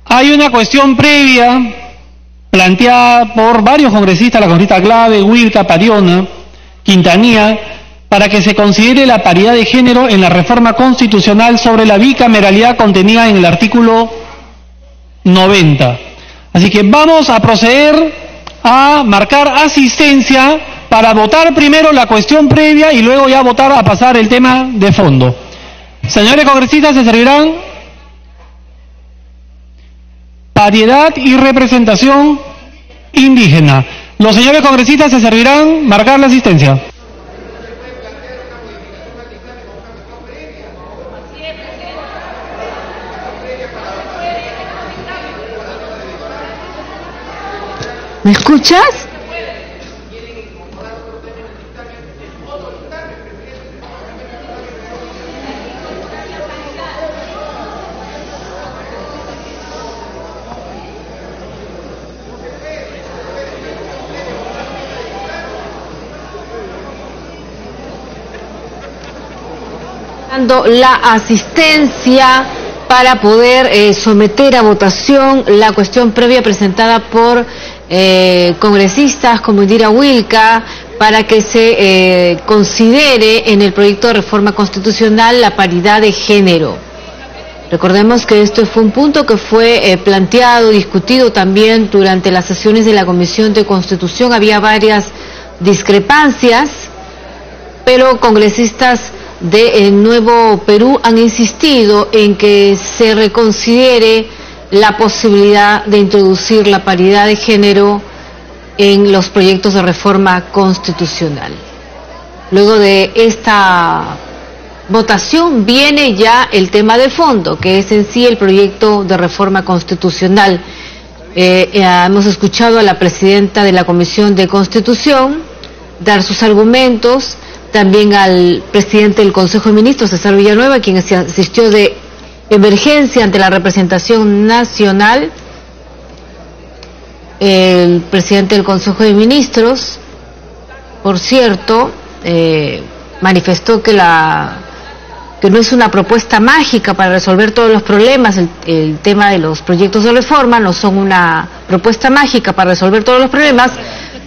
Hay una cuestión previa planteada por varios congresistas, la congresista Clave, Huirca, Pariona, Quintanilla, para que se considere la paridad de género en la reforma constitucional sobre la bicameralidad contenida en el artículo 90. Así que vamos a proceder a marcar asistencia para votar primero la cuestión previa y luego ya votar a pasar el tema de fondo. Señores congresistas, se servirán paridad y representación indígena. Los señores congresistas se servirán marcar la asistencia. ¿Me escuchas? Dando la asistencia para poder someter a votación la cuestión previa presentada por congresistas como Indira Huilca, para que se considere en el proyecto de reforma constitucional la paridad de género. Recordemos que esto fue un punto que fue planteado, discutido también durante las sesiones de la Comisión de Constitución. Había varias discrepancias, pero congresistas de Nuevo Perú han insistido en que se reconsidere la posibilidad de introducir la paridad de género en los proyectos de reforma constitucional. Luego de esta votación viene ya el tema de fondo, que es en sí el proyecto de reforma constitucional. Hemos escuchado a la presidenta de la Comisión de Constitución dar sus argumentos, también al presidente del Consejo de Ministros, César Villanueva, quien asistió de emergencia ante la representación nacional. El presidente del Consejo de Ministros, por cierto, manifestó que no es una propuesta mágica para resolver todos los problemas. El tema de los proyectos de reforma no son una propuesta mágica para resolver todos los problemas,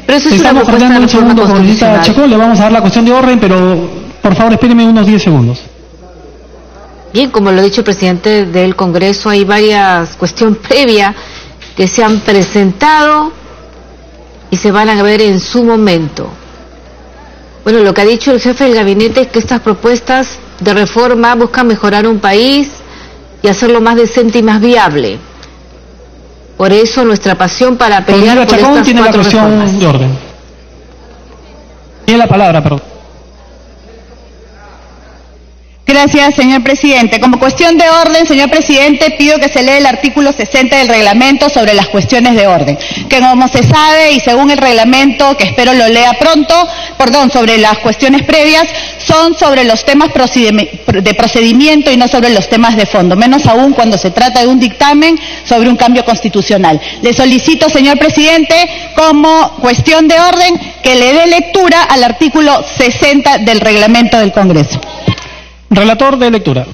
pero eso es una propuesta de reforma constitucional. Chacón, le vamos a dar la cuestión de orden, pero por favor espéreme unos 10 segundos. Bien, como lo ha dicho el presidente del Congreso, hay varias cuestiones previas que se han presentado y se van a ver en su momento. Bueno, lo que ha dicho el jefe del gabinete es que estas propuestas de reforma buscan mejorar un país y hacerlo más decente y más viable. Por eso nuestra pasión para pelear por Chacón estas tiene la cuatro cuestión reformas. de orden. Tiene la palabra, perdón. Gracias, señor presidente. Como cuestión de orden, señor presidente, pido que se lea el artículo 60 del reglamento sobre las cuestiones de orden, que como se sabe y según el reglamento, que espero lo lea pronto, sobre las cuestiones previas, son sobre los temas de procedimiento y no sobre los temas de fondo, menos aún cuando se trata de un dictamen sobre un cambio constitucional. Le solicito, señor presidente, como cuestión de orden, que le dé lectura al artículo 60 del reglamento del Congreso. Relator de lectura.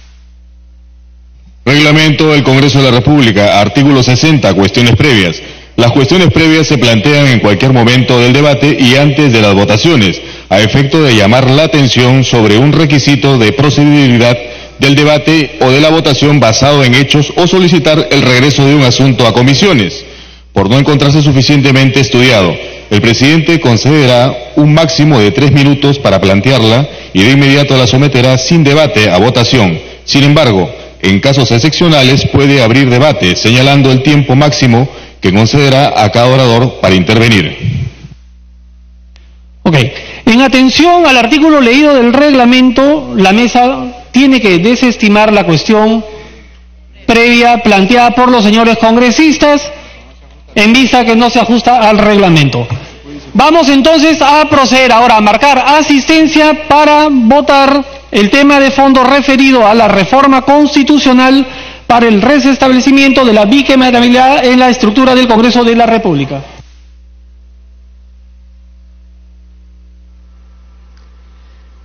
Reglamento del Congreso de la República, artículo 60, cuestiones previas. Las cuestiones previas se plantean en cualquier momento del debate y antes de las votaciones, a efecto de llamar la atención sobre un requisito de procedibilidad del debate o de la votación basado en hechos o solicitar el regreso de un asunto a comisiones. Por no encontrarse suficientemente estudiado, el presidente concederá un máximo de 3 minutos para plantearla y de inmediato la someterá sin debate a votación. Sin embargo, en casos excepcionales puede abrir debate, señalando el tiempo máximo que concederá a cada orador para intervenir. Ok. En atención al artículo leído del reglamento, la mesa tiene que desestimar la cuestión previa planteada por los señores congresistas en vista que no se ajusta al reglamento. Vamos entonces a proceder ahora a marcar asistencia para votar el tema de fondo referido a la reforma constitucional para el restablecimiento de la bicameralidad en la estructura del Congreso de la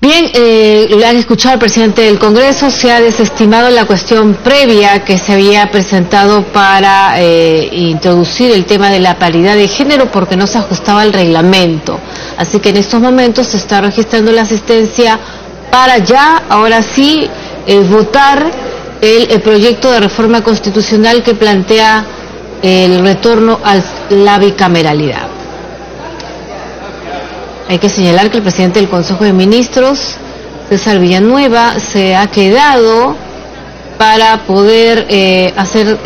Bien, le han escuchado al presidente del Congreso, se ha desestimado la cuestión previa que se había presentado para introducir el tema de la paridad de género porque no se ajustaba al reglamento. Así que en estos momentos se está registrando la asistencia para ya, ahora sí, votar el proyecto de reforma constitucional que plantea el retorno a la bicameralidad. Hay que señalar que el presidente del Consejo de Ministros, César Villanueva, se ha quedado para poder hacer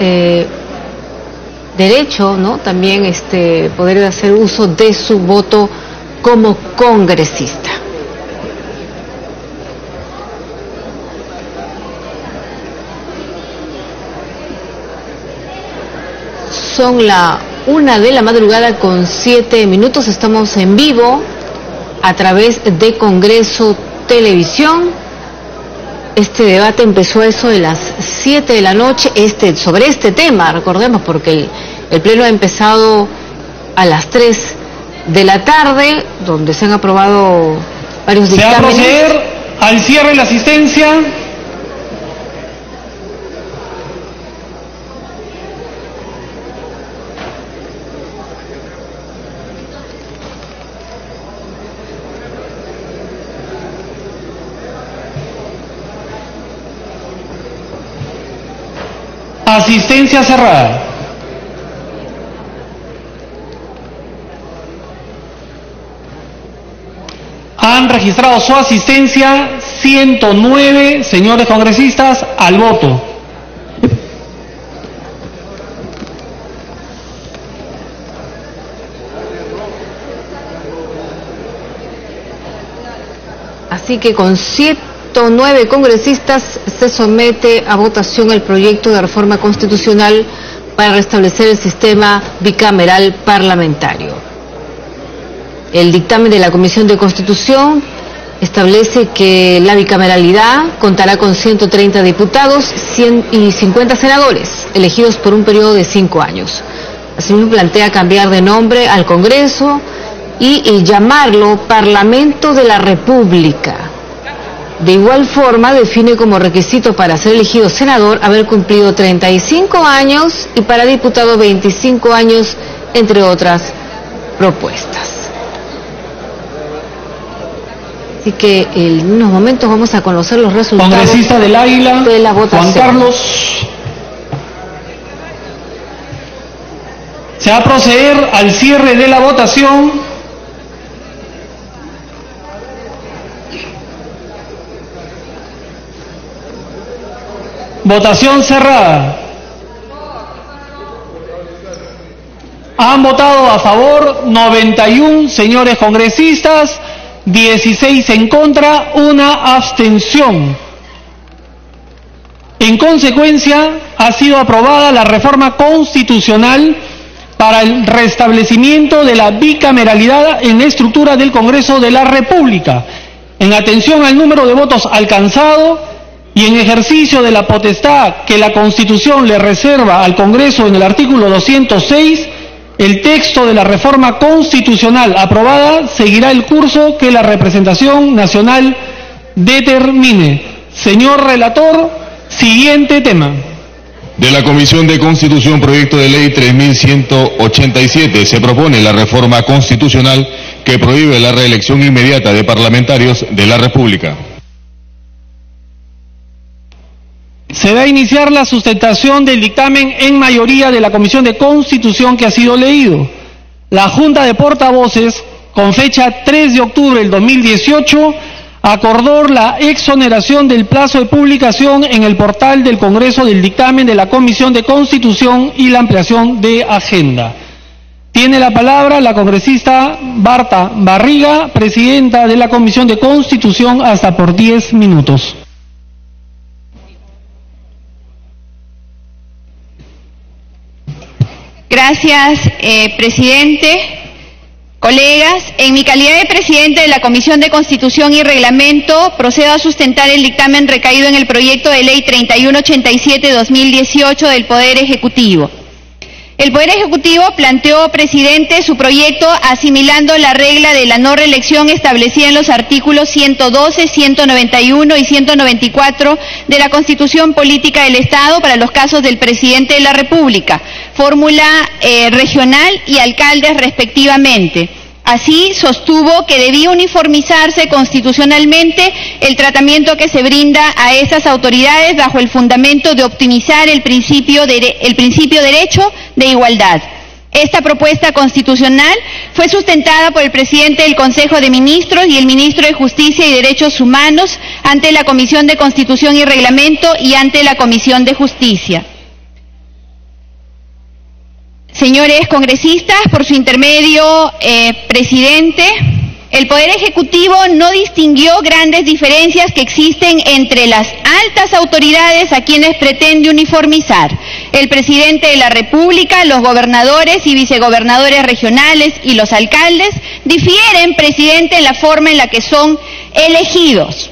derecho, ¿no? También poder hacer uso de su voto como congresista. Son la 1 de la madrugada con 7 minutos, estamos en vivo a través de Congreso Televisión. Este debate empezó a eso de las 7 de la noche, sobre este tema, recordemos, porque el pleno ha empezado a las 3 de la tarde, donde se han aprobado varios dictámenes. Se va a proceder al cierre de la asistencia. Asistencia cerrada. Han registrado su asistencia 109 señores congresistas al voto. Así que con 109 congresistas se somete a votación el proyecto de reforma constitucional para restablecer el sistema bicameral parlamentario. El dictamen de la Comisión de Constitución establece que la bicameralidad contará con 130 diputados y 50 senadores, elegidos por un periodo de 5 años. Asimismo plantea cambiar de nombre al Congreso y llamarlo Parlamento de la República. De igual forma, define como requisito para ser elegido senador haber cumplido 35 años y para diputado 25 años, entre otras propuestas. Así que en unos momentos vamos a conocer los resultados. Congresista del Águila, de la votación. Juan Carlos. Se va a proceder al cierre de la votación. Votación cerrada. Han votado a favor 91 señores congresistas, 16 en contra, 1 abstención. En consecuencia, ha sido aprobada la reforma constitucional para el restablecimiento de la bicameralidad en la estructura del Congreso de la República. En atención al número de votos alcanzado y en ejercicio de la potestad que la Constitución le reserva al Congreso en el artículo 206, el texto de la reforma constitucional aprobada seguirá el curso que la representación nacional determine. Señor relator, siguiente tema. De la Comisión de Constitución, proyecto de ley 3187, se propone la reforma constitucional que prohíbe la reelección inmediata de parlamentarios de la República. Se va a iniciar la sustentación del dictamen en mayoría de la Comisión de Constitución que ha sido leído. La Junta de Portavoces, con fecha 3 de octubre del 2018, acordó la exoneración del plazo de publicación en el portal del Congreso del dictamen de la Comisión de Constitución y la ampliación de agenda. Tiene la palabra la congresista Barta Barriga, presidenta de la Comisión de Constitución, hasta por 10 minutos. Gracias, presidente. Colegas, en mi calidad de presidente de la Comisión de Constitución y Reglamento, procedo a sustentar el dictamen recaído en el proyecto de ley 3187-2018 del Poder Ejecutivo. El Poder Ejecutivo planteó, presidente, su proyecto asimilando la regla de la no reelección establecida en los artículos 112, 191 y 194 de la Constitución Política del Estado para los casos del presidente de la República, fórmula regional y alcaldes respectivamente. Así, sostuvo que debía uniformizarse constitucionalmente el tratamiento que se brinda a estas autoridades bajo el fundamento de optimizar el principio derecho de igualdad. Esta propuesta constitucional fue sustentada por el presidente del Consejo de Ministros y el ministro de Justicia y Derechos Humanos ante la Comisión de Constitución y Reglamento y ante la Comisión de Justicia. Señores congresistas, por su intermedio, presidente, el Poder Ejecutivo no distinguió grandes diferencias que existen entre las altas autoridades a quienes pretende uniformizar. El presidente de la República, los gobernadores y vicegobernadores regionales y los alcaldes difieren, presidente, en la forma en la que son elegidos.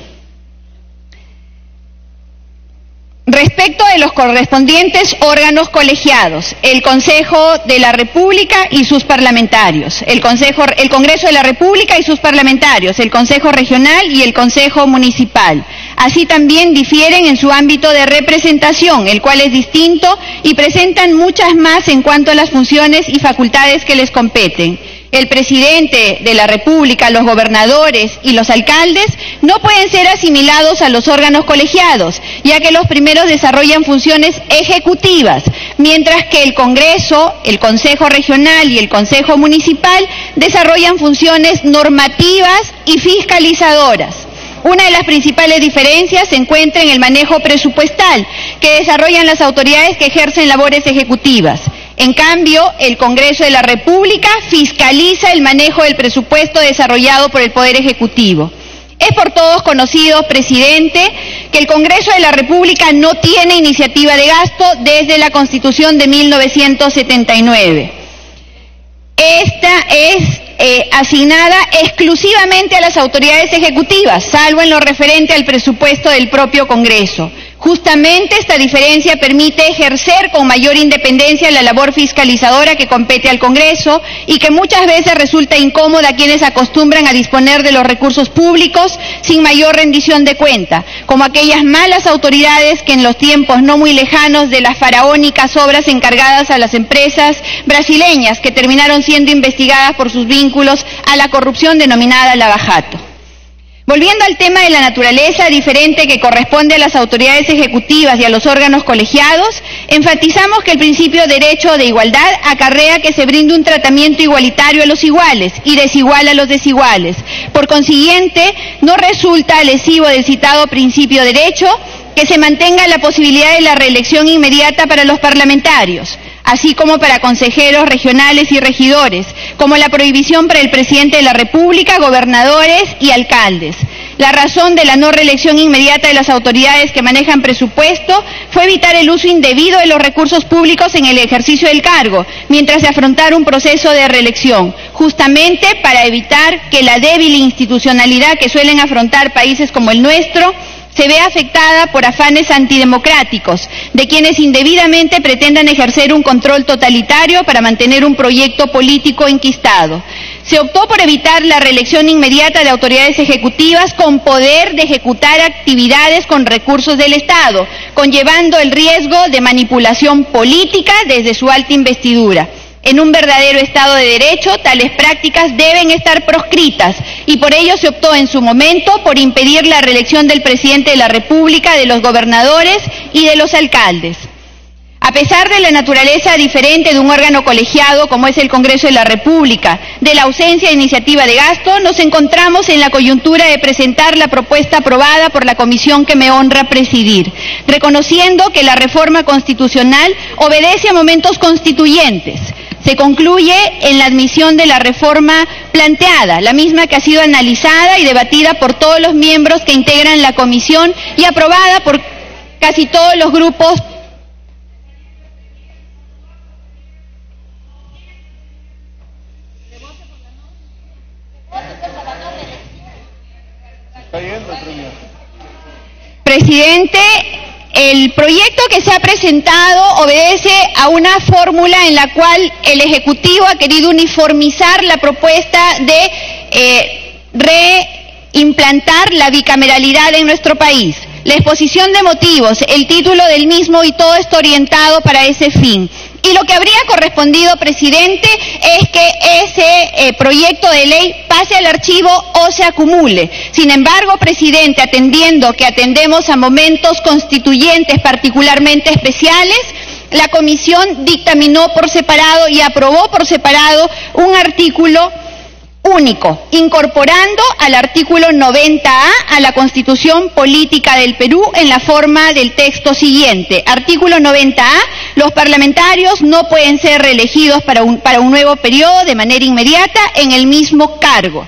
Respecto de los correspondientes órganos colegiados, el Consejo de la República y sus parlamentarios, el Congreso de la República y sus parlamentarios, el Consejo Regional y el Consejo Municipal. Así también difieren en su ámbito de representación, el cual es distinto y presentan muchas más en cuanto a las funciones y facultades que les competen. El presidente de la República, los gobernadores y los alcaldes no pueden ser asimilados a los órganos colegiados, ya que los primeros desarrollan funciones ejecutivas, mientras que el Congreso, el Consejo Regional y el Consejo Municipal desarrollan funciones normativas y fiscalizadoras. Una de las principales diferencias se encuentra en el manejo presupuestal que desarrollan las autoridades que ejercen labores ejecutivas. En cambio, el Congreso de la República fiscaliza el manejo del presupuesto desarrollado por el Poder Ejecutivo. Es por todos conocido, presidente, que el Congreso de la República no tiene iniciativa de gasto desde la Constitución de 1979. Esta es asignada exclusivamente a las autoridades ejecutivas, salvo en lo referente al presupuesto del propio Congreso. Justamente esta diferencia permite ejercer con mayor independencia la labor fiscalizadora que compete al Congreso y que muchas veces resulta incómoda a quienes acostumbran a disponer de los recursos públicos sin mayor rendición de cuenta, como aquellas malas autoridades que en los tiempos no muy lejanos de las faraónicas obras encargadas a las empresas brasileñas que terminaron siendo investigadas por sus vínculos a la corrupción denominada lavajato. Volviendo al tema de la naturaleza diferente que corresponde a las autoridades ejecutivas y a los órganos colegiados, enfatizamos que el principio de derecho de igualdad acarrea que se brinde un tratamiento igualitario a los iguales y desigual a los desiguales. Por consiguiente, no resulta lesivo del citado principio de derecho que se mantenga la posibilidad de la reelección inmediata para los parlamentarios, así como para consejeros regionales y regidores, como la prohibición para el presidente de la República, gobernadores y alcaldes. La razón de la no reelección inmediata de las autoridades que manejan presupuesto fue evitar el uso indebido de los recursos públicos en el ejercicio del cargo, mientras se afrontara un proceso de reelección, justamente para evitar que la débil institucionalidad que suelen afrontar países como el nuestro se ve afectada por afanes antidemocráticos de quienes indebidamente pretendan ejercer un control totalitario para mantener un proyecto político enquistado. Se optó por evitar la reelección inmediata de autoridades ejecutivas con poder de ejecutar actividades con recursos del Estado, conllevando el riesgo de manipulación política desde su alta investidura. En un verdadero Estado de Derecho, tales prácticas deben estar proscritas y por ello se optó en su momento por impedir la reelección del presidente de la República, de los gobernadores y de los alcaldes. A pesar de la naturaleza diferente de un órgano colegiado como es el Congreso de la República, de la ausencia de iniciativa de gasto, nos encontramos en la coyuntura de presentar la propuesta aprobada por la comisión que me honra presidir, reconociendo que la reforma constitucional obedece a momentos constituyentes. Se concluye en la admisión de la reforma planteada, la misma que ha sido analizada y debatida por todos los miembros que integran la comisión y aprobada por casi todos los grupos. Presidente, el proyecto que se ha presentado obedece a una fórmula en la cual el Ejecutivo ha querido uniformizar la propuesta de reimplantar la bicameralidad en nuestro país. La exposición de motivos, el título del mismo y todo está orientado para ese fin. Y lo que habría correspondido, presidente, es que ese proyecto de ley pase al archivo o se acumule. Sin embargo, presidente, atendiendo que atendemos a momentos constituyentes particularmente especiales, la comisión dictaminó por separado y aprobó por separado un artículo único, incorporando al artículo 90A a la Constitución Política del Perú en la forma del texto siguiente. Artículo 90A, los parlamentarios no pueden ser reelegidos para un nuevo periodo de manera inmediata en el mismo cargo.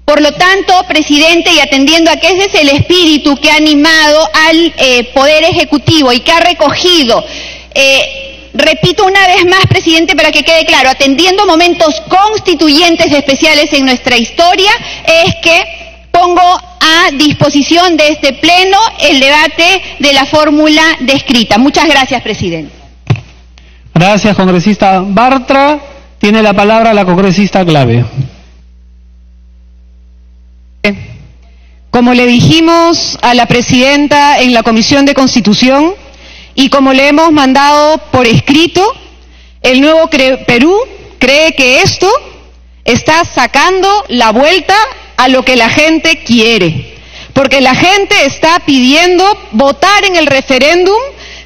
Por lo tanto, presidente, y atendiendo a que ese es el espíritu que ha animado al Poder Ejecutivo y que ha recogido, repito una vez más, presidente, para que quede claro, atendiendo momentos constituyentes especiales en nuestra historia, es que pongo a disposición de este pleno el debate de la fórmula descrita. Muchas gracias, presidente. Gracias, congresista Bartra. Tiene la palabra la congresista Clave. Como le dijimos a la presidenta en la Comisión de Constitución, y como le hemos mandado por escrito, el Nuevo Perú cree que esto está sacando la vuelta a lo que la gente quiere. Porque la gente está pidiendo votar en el referéndum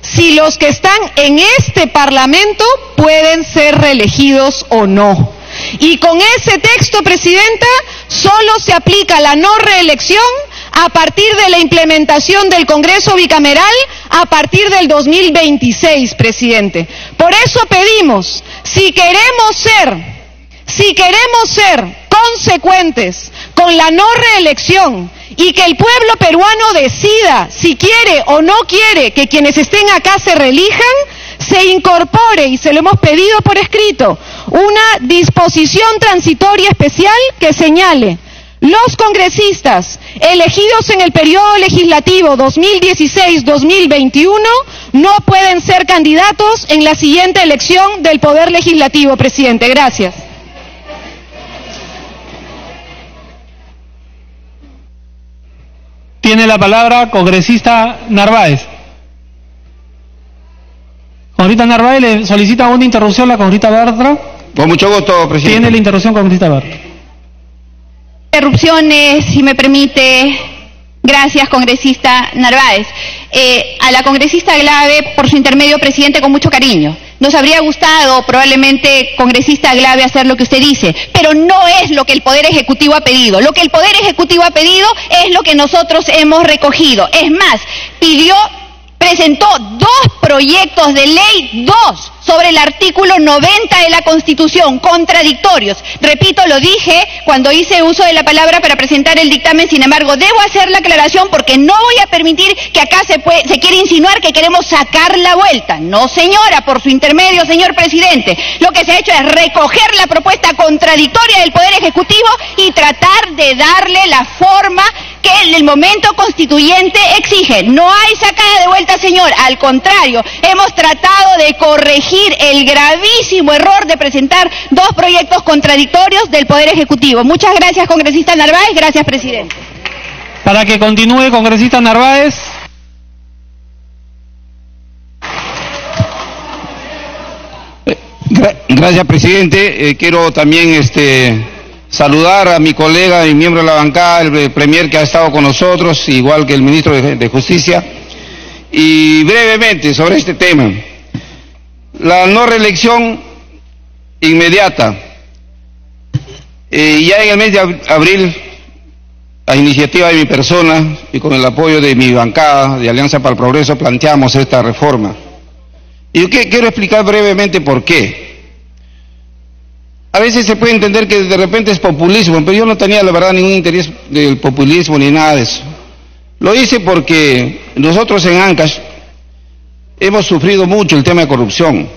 si los que están en este Parlamento pueden ser reelegidos o no. Y con ese texto, presidenta, solo se aplica la no reelección a partir de la implementación del Congreso bicameral a partir del 2026, presidente. Por eso pedimos, si queremos ser consecuentes con la no reelección y que el pueblo peruano decida si quiere o no quiere que quienes estén acá se reelijan, se incorpore, y se lo hemos pedido por escrito, una disposición transitoria especial que señale: los congresistas elegidos en el periodo legislativo 2016-2021 no pueden ser candidatos en la siguiente elección del Poder Legislativo, presidente. Gracias. Tiene la palabra congresista Narváez. Congresista Narváez, le solicita una interrupción la congresista Bartra. Con mucho gusto, presidente. Tiene la interrupción, congresista Bartra. Interrupciones, si me permite. Gracias, congresista Narváez. A la congresista Glave, por su intermedio, presidente, con mucho cariño. Nos habría gustado, probablemente, congresista Glave, hacer lo que usted dice, pero no es lo que el Poder Ejecutivo ha pedido. Lo que el Poder Ejecutivo ha pedido es lo que nosotros hemos recogido. Es más, presentó 2 proyectos de ley, 2, sobre el artículo 90 de la Constitución, contradictorios. Repito, lo dije cuando hice uso de la palabra para presentar el dictamen, sin embargo, debo hacer la aclaración porque no voy a permitir que acá se quiere insinuar que queremos sacar la vuelta. No, señora, por su intermedio, señor presidente. Lo que se ha hecho es recoger la propuesta contradictoria del Poder Ejecutivo y tratar de darle la forma que el momento constituyente exige. No hay sacada de vuelta, señor. Al contrario, hemos tratado de corregir el gravísimo error de presentar 2 proyectos contradictorios del Poder Ejecutivo. Muchas gracias, congresista Narváez. Gracias, presidente. Para que continúe, congresista Narváez. Gracias, presidente. Quiero también saludar a mi colega y miembro de la bancada, el premier que ha estado con nosotros, igual que el ministro de Justicia. Y brevemente sobre este tema. La no reelección inmediata. Ya en el mes de abril, a iniciativa de mi persona y con el apoyo de mi bancada de Alianza para el Progreso, planteamos esta reforma. Y yo quiero explicar brevemente por qué. A veces se puede entender que de repente es populismo, pero yo no tenía la verdad ningún interés del populismo ni nada de eso. Lo hice porque nosotros en Ancash hemos sufrido mucho el tema de corrupción,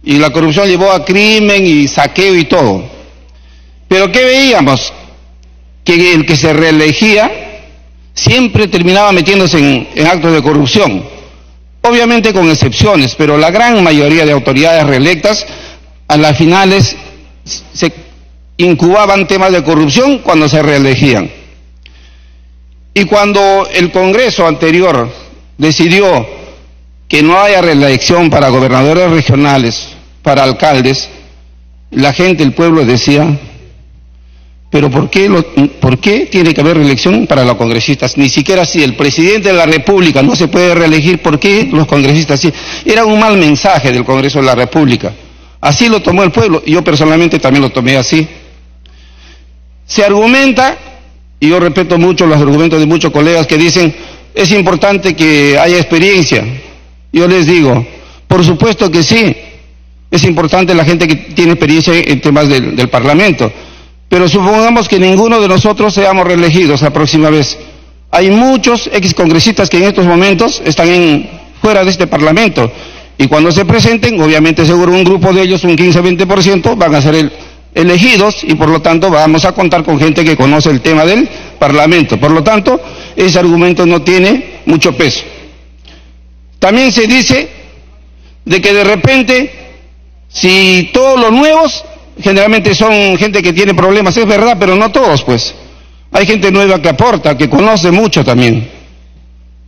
y la corrupción llevó a crimen y saqueo y todo. Pero ¿qué veíamos? Que el que se reelegía siempre terminaba metiéndose en actos de corrupción. obviamente con excepciones, pero la gran mayoría de autoridades reelectas a las finales se incubaban temas de corrupción cuando se reelegían. Y cuando el Congreso anterior decidió que no haya reelección para gobernadores regionales, para alcaldes, la gente, el pueblo decía, pero ¿por qué tiene que haber reelección para los congresistas? Ni siquiera si el presidente de la República no se puede reelegir, ¿por qué los congresistas sí? Era un mal mensaje del Congreso de la República. Así lo tomó el pueblo, y yo personalmente también lo tomé así. Se argumenta, y yo respeto mucho los argumentos de muchos colegas que dicen, es importante que haya experiencia. Yo les digo, por supuesto que sí, es importante la gente que tiene experiencia en temas del Parlamento, pero supongamos que ninguno de nosotros seamos reelegidos la próxima vez. Hay muchos excongresistas que en estos momentos están fuera de este Parlamento, y cuando se presenten, obviamente seguro un grupo de ellos, un 15-20%, van a ser elegidos, y por lo tanto vamos a contar con gente que conoce el tema del Parlamento. Por lo tanto, ese argumento no tiene mucho peso. También se dice de que de repente, si todos los nuevos, generalmente son gente que tiene problemas, es verdad, pero no todos, pues. Hay gente nueva que aporta, que conoce mucho también.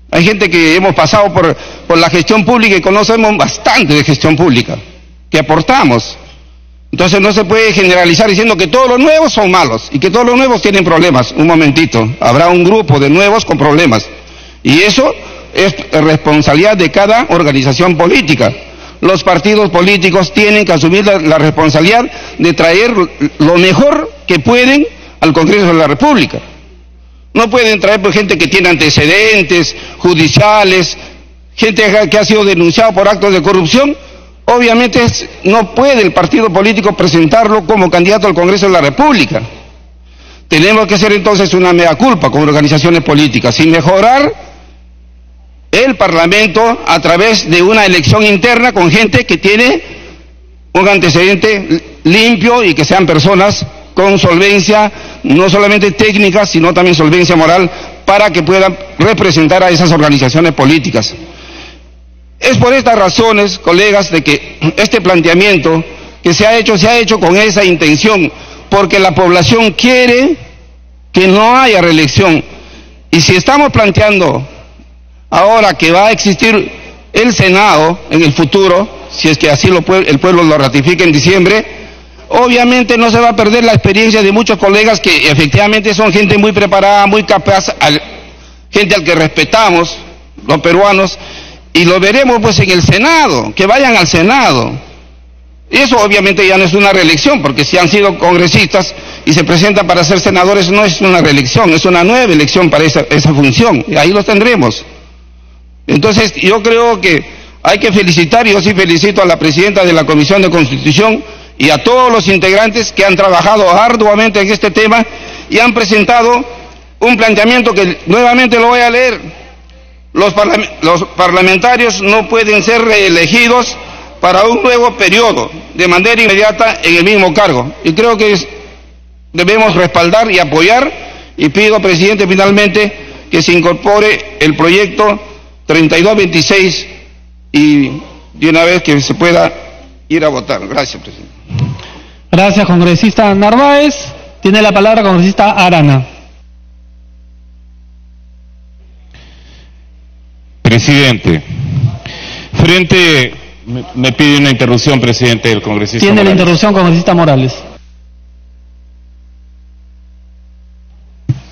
Hay gente que hemos pasado por la gestión pública y conocemos bastante de gestión pública, que aportamos. Entonces no se puede generalizar diciendo que todos los nuevos son malos y que todos los nuevos tienen problemas. Un momentito, habrá un grupo de nuevos con problemas. Y eso es responsabilidad de cada organización política. Los partidos políticos tienen que asumir la responsabilidad de traer lo mejor que pueden al Congreso de la República. No pueden traer por gente que tiene antecedentes judiciales, gente que ha sido denunciada por actos de corrupción. Obviamente no puede el partido político presentarlo como candidato al Congreso de la República. Tenemos que hacer entonces una mea culpa como organizaciones políticas y mejorar el Parlamento a través de una elección interna con gente que tiene un antecedente limpio y que sean personas con solvencia, no solamente técnica, sino también solvencia moral, para que puedan representar a esas organizaciones políticas. Es por estas razones, colegas, de que este planteamiento que se ha hecho con esa intención, porque la población quiere que no haya reelección. Y si estamos planteando ahora que va a existir el Senado en el futuro, si es que así el pueblo lo ratifica en diciembre, obviamente no se va a perder la experiencia de muchos colegas que efectivamente son gente muy preparada, muy capaz, gente al que respetamos, los peruanos, y lo veremos pues en el Senado, que vayan al Senado. Eso obviamente ya no es una reelección, porque si han sido congresistas y se presentan para ser senadores, no es una reelección, es una nueva elección para esa función, y ahí los tendremos. Entonces yo creo que hay que felicitar, y yo sí felicito a la presidenta de la Comisión de Constitución y a todos los integrantes que han trabajado arduamente en este tema y han presentado un planteamiento que nuevamente lo voy a leer. Los parlamentarios no pueden ser reelegidos para un nuevo periodo de manera inmediata en el mismo cargo. Y creo que debemos respaldar y apoyar, y pido, presidente, finalmente que se incorpore el proyecto 3226 y de una vez que se pueda ir a votar. Gracias, presidente. Gracias, congresista Narváez. Tiene la palabra congresista Arana. Presidente, me pide una interrupción, presidente, el congresista Tiene Morales. la interrupción, congresista Morales.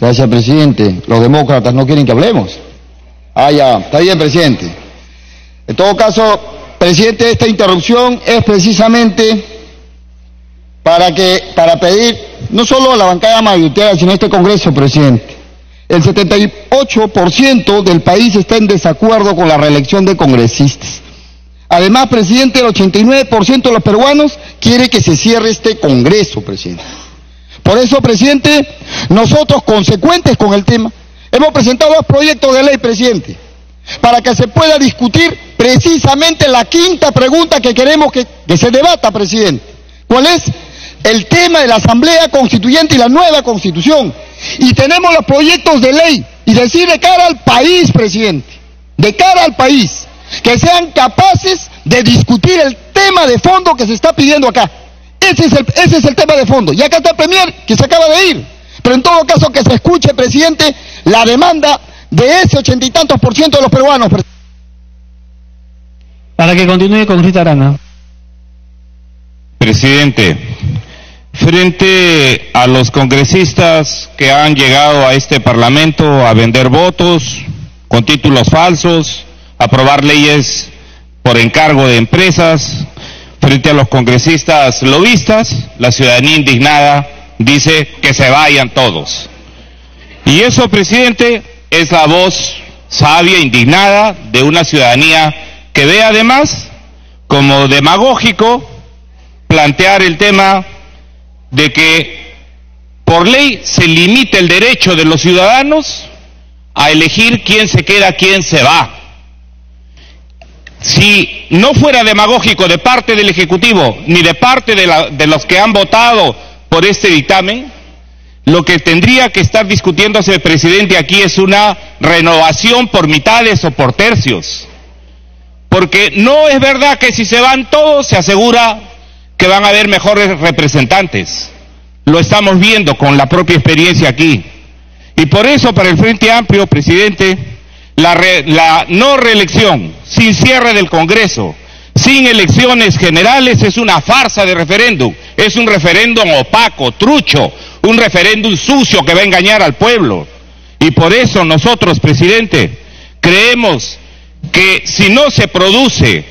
Gracias, presidente. Los demócratas no quieren que hablemos. Ya, está bien, presidente. En todo caso, presidente, esta interrupción es precisamente para pedir, no solo a la bancada mayoritaria, sino a este Congreso, presidente. El 78% del país está en desacuerdo con la reelección de congresistas. Además, presidente, el 89% de los peruanos quiere que se cierre este Congreso, presidente. Por eso, presidente, nosotros, consecuentes con el tema, hemos presentado 2 proyectos de ley, presidente, para que se pueda discutir precisamente la quinta pregunta que queremos que se debata, presidente. ¿Cuál es? El tema de la Asamblea Constituyente y la nueva Constitución. Y tenemos los proyectos de ley, y decir de cara al país, presidente, de cara al país, que sean capaces de discutir el tema de fondo que se está pidiendo acá. Ese es el tema de fondo. Y acá está el Premier, que se acaba de ir. Pero en todo caso que se escuche, presidente, la demanda de ese 80 y tantos % de los peruanos. Para que continúe, congresista Arana. Presidente, frente a los congresistas que han llegado a este Parlamento a vender votos con títulos falsos, a aprobar leyes por encargo de empresas, frente a los congresistas lobistas, la ciudadanía indignada dice que se vayan todos. Y eso, presidente, es la voz sabia, indignada de una ciudadanía que ve además como demagógico plantear el tema de que por ley se limite el derecho de los ciudadanos a elegir quién se queda, quién se va. Si no fuera demagógico de parte del Ejecutivo ni de parte de los que han votado por este dictamen, lo que tendría que estar discutiéndose, presidente, aquí es una renovación por mitades o por tercios. Porque no es verdad que si se van todos se asegura que van a haber mejores representantes. Lo estamos viendo con la propia experiencia aquí. Y por eso, para el Frente Amplio, presidente, la no reelección, sin cierre del Congreso, sin elecciones generales, es una farsa de referéndum. Es un referéndum opaco, trucho, un referéndum sucio que va a engañar al pueblo. Y por eso nosotros, presidente, creemos que si no se produce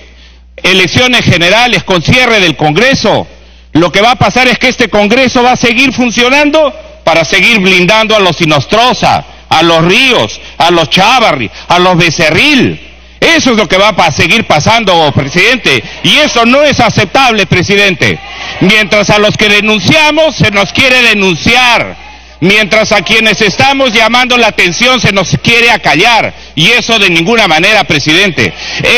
elecciones generales con cierre del Congreso, lo que va a pasar es que este Congreso va a seguir funcionando para seguir blindando a los Inostroza, a los Ríos, a los Chávarri, a los Becerril. Eso es lo que va a seguir pasando, presidente, y eso no es aceptable, presidente. Mientras a los que denunciamos se nos quiere denunciar, mientras a quienes estamos llamando la atención se nos quiere acallar, y eso de ninguna manera, presidente.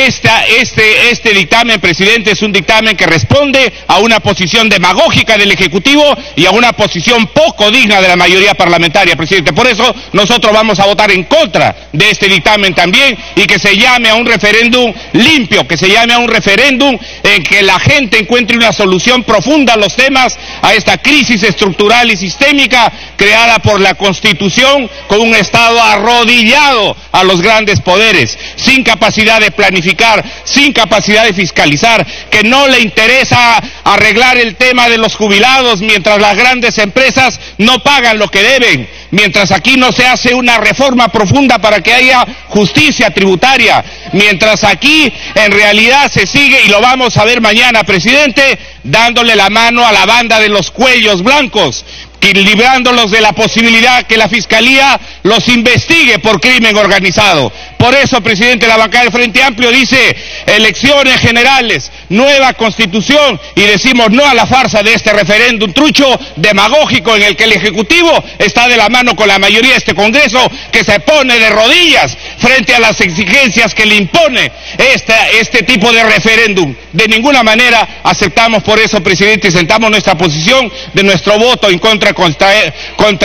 Este dictamen, presidente, es un dictamen que responde a una posición demagógica del Ejecutivo y a una posición poco digna de la mayoría parlamentaria, presidente. Por eso nosotros vamos a votar en contra de este dictamen también, y que se llame a un referéndum limpio, que se llame a un referéndum en que la gente encuentre una solución profunda a los temas, a esta crisis estructural y sistémica creada por la Constitución, con un Estado arrodillado a los grandes poderes, sin capacidad de planificar, sin capacidad de fiscalizar, que no le interesa arreglar el tema de los jubilados mientras las grandes empresas no pagan lo que deben, mientras aquí no se hace una reforma profunda para que haya justicia tributaria, mientras aquí en realidad se sigue, y lo vamos a ver mañana, presidente, dándole la mano a la banda de los cuellos blancos, librándolos de la posibilidad que la Fiscalía los investigue por crimen organizado. Por eso, presidente, la bancada del Frente Amplio dice elecciones generales, nueva Constitución, y decimos no a la farsa de este referéndum trucho, demagógico, en el que el Ejecutivo está de la mano con la mayoría de este Congreso, que se pone de rodillas frente a las exigencias que le impone este tipo de referéndum. De ninguna manera aceptamos, por eso, presidente, y sentamos nuestra posición de nuestro voto en contra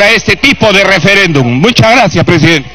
este tipo de referéndum. Muchas gracias, presidente.